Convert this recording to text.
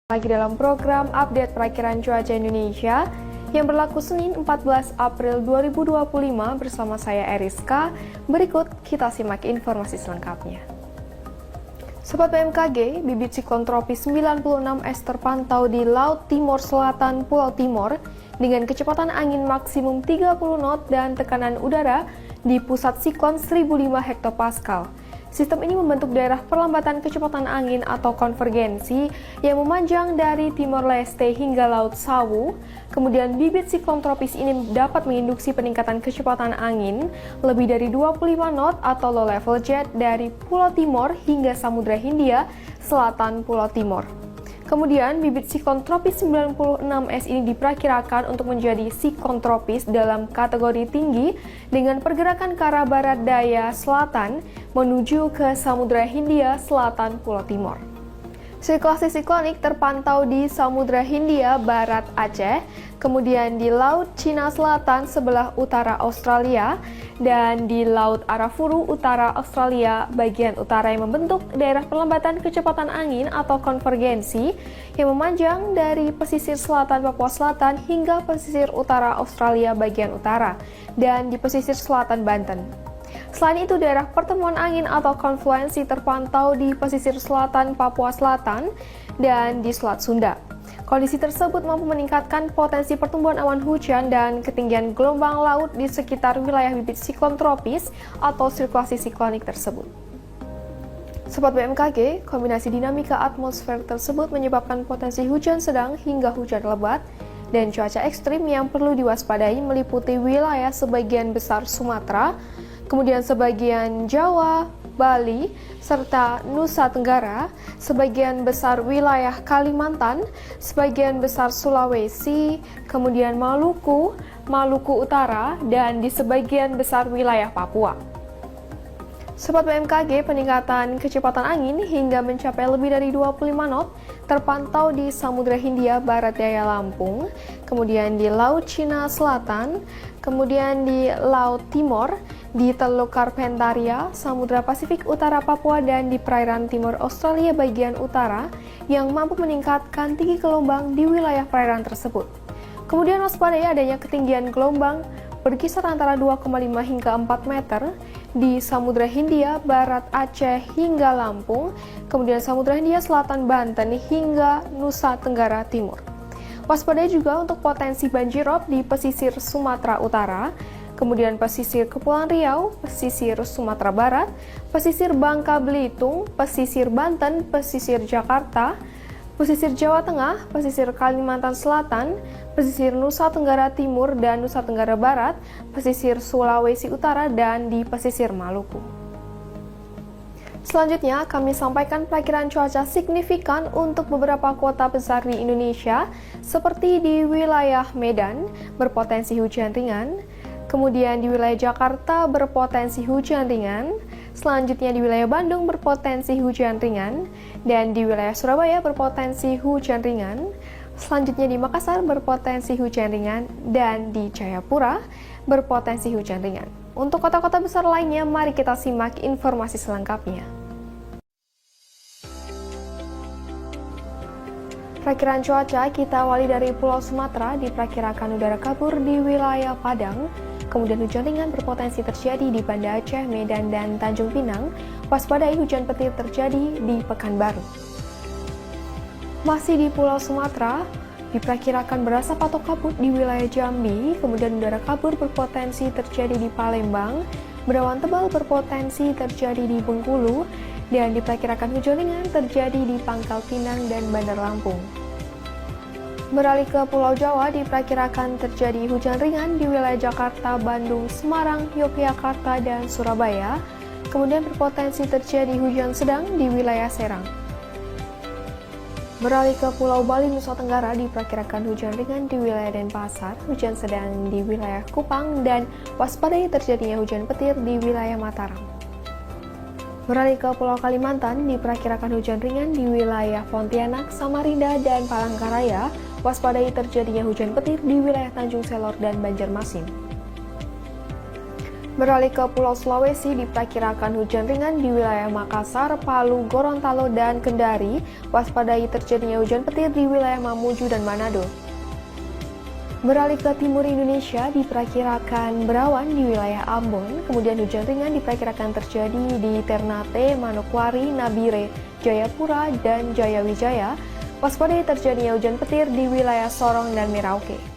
Lagi dalam program update perakiraan cuaca Indonesia yang berlaku Senin 14 April 2025 bersama saya Eriska. Berikut kita simak informasi selengkapnya. Sobat BMKG, bibit siklon tropis 96S terpantau di Laut Timor Selatan Pulau Timor dengan kecepatan angin maksimum 30 knot dan tekanan udara di pusat siklon 1005 hektopascal. Sistem ini membentuk daerah perlambatan kecepatan angin atau konvergensi yang memanjang dari Timor Leste hingga Laut Sawu. Kemudian bibit siklon tropis ini dapat menginduksi peningkatan kecepatan angin lebih dari 25 knot atau low level jet dari Pulau Timor hingga Samudra Hindia, selatan Pulau Timor. Kemudian, bibit siklon tropis 96S ini diperkirakan untuk menjadi siklon tropis dalam kategori tinggi dengan pergerakan ke arah barat daya selatan menuju ke Samudra Hindia selatan Pulau Timor. Sirkulasi siklonik terpantau di Samudra Hindia barat Aceh, kemudian di Laut Cina Selatan sebelah utara Australia, dan di Laut Arafuru utara Australia bagian utara yang membentuk daerah perlambatan kecepatan angin atau konvergensi yang memanjang dari pesisir selatan Papua Selatan hingga pesisir utara Australia bagian utara, dan di pesisir selatan Banten. Selain itu, daerah pertemuan angin atau konfluensi terpantau di pesisir selatan Papua Selatan dan di Selat Sunda. Kondisi tersebut mampu meningkatkan potensi pertumbuhan awan hujan dan ketinggian gelombang laut di sekitar wilayah bibit siklon tropis atau sirkulasi siklonik tersebut. Sobat BMKG, kombinasi dinamika atmosfer tersebut menyebabkan potensi hujan sedang hingga hujan lebat dan cuaca ekstrim yang perlu diwaspadai meliputi wilayah sebagian besar Sumatera, kemudian sebagian Jawa, Bali, serta Nusa Tenggara, sebagian besar wilayah Kalimantan, sebagian besar Sulawesi, kemudian Maluku, Maluku Utara, dan di sebagian besar wilayah Papua. Sobat BMKG, peningkatan kecepatan angin hingga mencapai lebih dari 25 knot terpantau di Samudra Hindia barat daya Lampung, kemudian di Laut Cina Selatan, kemudian di Laut Timor, di Teluk Carpentaria, Samudra Pasifik Utara Papua, dan di perairan timur Australia bagian utara yang mampu meningkatkan tinggi gelombang di wilayah perairan tersebut. Kemudian waspadai adanya ketinggian gelombang berkisar antara 2,5 hingga 4 meter di Samudra Hindia barat Aceh hingga Lampung, kemudian Samudra Hindia Selatan Banten hingga Nusa Tenggara Timur. Waspadai juga untuk potensi banjirop di pesisir Sumatera Utara, kemudian pesisir Kepulauan Riau, pesisir Sumatera Barat, pesisir Bangka Belitung, pesisir Banten, pesisir Jakarta, pesisir Jawa Tengah, pesisir Kalimantan Selatan, pesisir Nusa Tenggara Timur dan Nusa Tenggara Barat, pesisir Sulawesi Utara, dan di pesisir Maluku. Selanjutnya, kami sampaikan perakiran cuaca signifikan untuk beberapa kota besar di Indonesia, seperti di wilayah Medan, berpotensi hujan ringan, kemudian di wilayah Jakarta berpotensi hujan ringan, selanjutnya di wilayah Bandung berpotensi hujan ringan, dan di wilayah Surabaya berpotensi hujan ringan, selanjutnya di Makassar berpotensi hujan ringan, dan di Jayapura berpotensi hujan ringan. Untuk kota-kota besar lainnya, mari kita simak informasi selengkapnya. Perakiran cuaca kita awali dari Pulau Sumatera, diperkirakan udara kabur di wilayah Padang, kemudian hujan ringan berpotensi terjadi di Banda Aceh, Medan, dan Tanjung Pinang. Waspadai hujan petir terjadi di Pekanbaru. Masih di Pulau Sumatera, diperkirakan berasap atau kabut di wilayah Jambi, kemudian udara kabur berpotensi terjadi di Palembang, berawan tebal berpotensi terjadi di Bengkulu, dan diperkirakan hujan ringan terjadi di Pangkal Pinang dan Bandar Lampung. Beralih ke Pulau Jawa, diperkirakan terjadi hujan ringan di wilayah Jakarta, Bandung, Semarang, Yogyakarta, dan Surabaya, kemudian berpotensi terjadi hujan sedang di wilayah Serang. Beralih ke Pulau Bali, Nusa Tenggara, diperkirakan hujan ringan di wilayah Denpasar, hujan sedang di wilayah Kupang, dan waspadai terjadinya hujan petir di wilayah Mataram. Beralih ke Pulau Kalimantan, diperkirakan hujan ringan di wilayah Pontianak, Samarinda, dan Palangkaraya, waspadai terjadinya hujan petir di wilayah Tanjung Selor dan Banjarmasin. Beralih ke Pulau Sulawesi, diperkirakan hujan ringan di wilayah Makassar, Palu, Gorontalo, dan Kendari. Waspadai terjadinya hujan petir di wilayah Mamuju dan Manado. Beralih ke timur Indonesia, diperkirakan berawan di wilayah Ambon, kemudian hujan ringan diperkirakan terjadi di Ternate, Manokwari, Nabire, Jayapura, dan Jayawijaya. Waspadai terjadinya hujan petir di wilayah Sorong dan Merauke.